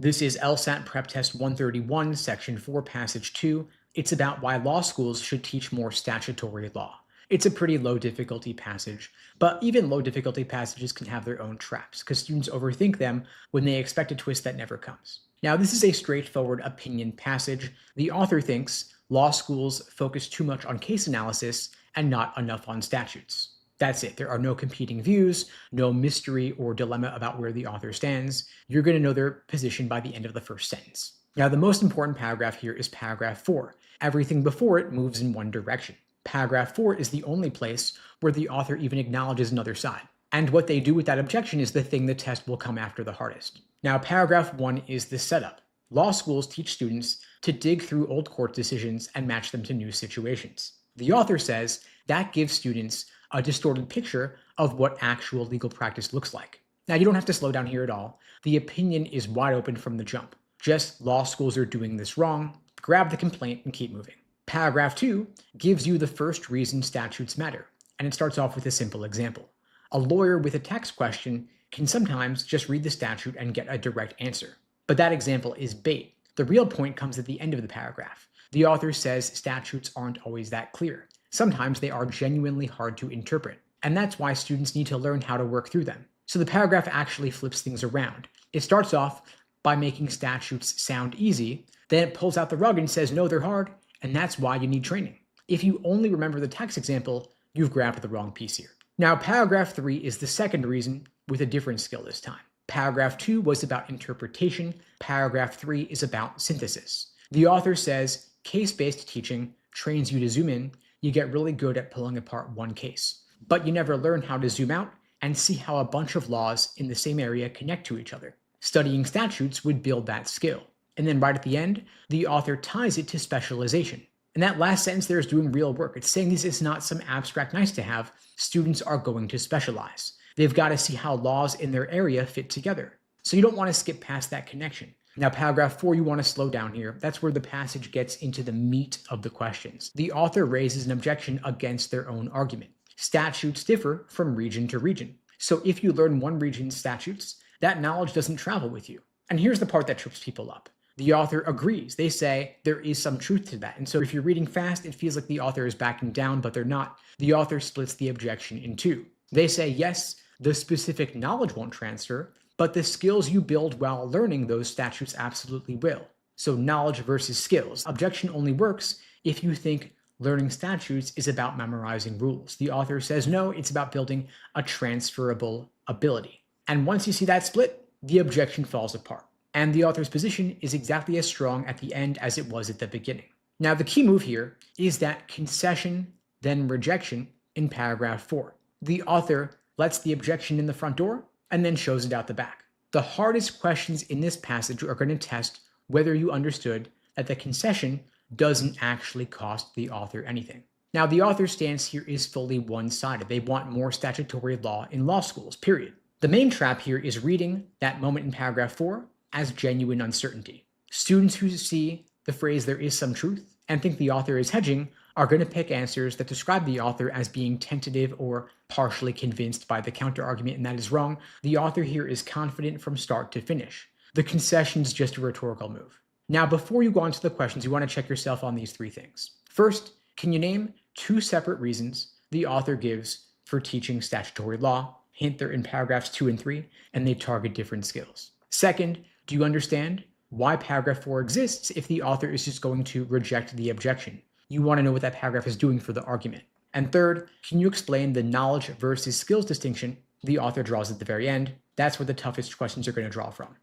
This is LSAT PrepTest 131, Section 4, Passage 2. It's about why law schools should teach more statutory law. It's a pretty low difficulty passage, but even low difficulty passages can have their own traps, because students overthink them when they expect a twist that never comes. Now, this is a straightforward opinion passage. The author thinks law schools focus too much on case analysis and not enough on statutes. That's it. There are no competing views, no mystery or dilemma about where the author stands. You're going to know their position by the end of the first sentence. Now, the most important paragraph here is paragraph 4. Everything before it moves in one direction. Paragraph 4 is the only place where the author even acknowledges another side. And what they do with that objection is the thing the test will come after the hardest. Now, paragraph 1 is the setup. Law schools teach students to dig through old court decisions and match them to new situations. The author says that gives students a distorted picture of what actual legal practice looks like. Now, you don't have to slow down here at all. The opinion is wide open from the jump. Just law schools are doing this wrong. Grab the complaint and keep moving. Paragraph 2 gives you the first reason statutes matter, and it starts off with a simple example. A lawyer with a tax question can sometimes just read the statute and get a direct answer. But that example is bait. The real point comes at the end of the paragraph. The author says statutes aren't always that clear. Sometimes they are genuinely hard to interpret, and that's why students need to learn how to work through them. So the paragraph actually flips things around. It starts off by making statutes sound easy, then it pulls out the rug and says, no, they're hard, and that's why you need training. If you only remember the tax example, you've grabbed the wrong piece here. Now, paragraph 3 is the second reason with a different skill this time. Paragraph 2 was about interpretation. Paragraph 3 is about synthesis. The author says case-based teaching trains you to zoom in. You get really good at pulling apart one case, but you never learn how to zoom out and see how a bunch of laws in the same area connect to each other. Studying statutes would build that skill. And then right at the end, the author ties it to specialization. And that last sentence there is doing real work. It's saying this is not some abstract nice to have. Students are going to specialize. They've got to see how laws in their area fit together. So you don't want to skip past that connection. Now, paragraph 4, you want to slow down here. That's where the passage gets into the meat of the questions. The author raises an objection against their own argument. Statutes differ from region to region. So if you learn one region's statutes, that knowledge doesn't travel with you. And here's the part that trips people up. The author agrees. They say there is some truth to that. And so if you're reading fast, it feels like the author is backing down, but they're not. The author splits the objection in two. They say, yes, the specific knowledge won't transfer, but the skills you build while learning those statutes absolutely will. So knowledge versus skills. Objection only works if you think learning statutes is about memorizing rules. The author says, no, it's about building a transferable ability. And once you see that split, the objection falls apart. And the author's position is exactly as strong at the end as it was at the beginning. Now, the key move here is that concession, then rejection in paragraph 4. The author lets the objection in the front door and then shows it out the back. The hardest questions in this passage are going to test whether you understood that the concession doesn't actually cost the author anything. Now, the author's stance here is fully one-sided. They want more statutory law in law schools, period. The main trap here is reading that moment in paragraph 4 as genuine uncertainty. Students who see the phrase "there is some truth" and think the author is hedging are going to pick answers that describe the author as being tentative or partially convinced by the counterargument, and that is wrong. The author here is confident from start to finish. The concession is just a rhetorical move. Now, before you go on to the questions, you want to check yourself on these 3 things. First, can you name 2 separate reasons the author gives for teaching statutory law? Hint, they're in paragraphs 2 and 3, and they target different skills. Second, do you understand why paragraph 4 exists if the author is just going to reject the objection? You want to know what that paragraph is doing for the argument. And third, can you explain the knowledge versus skills distinction the author draws at the very end? That's where the toughest questions are going to draw from.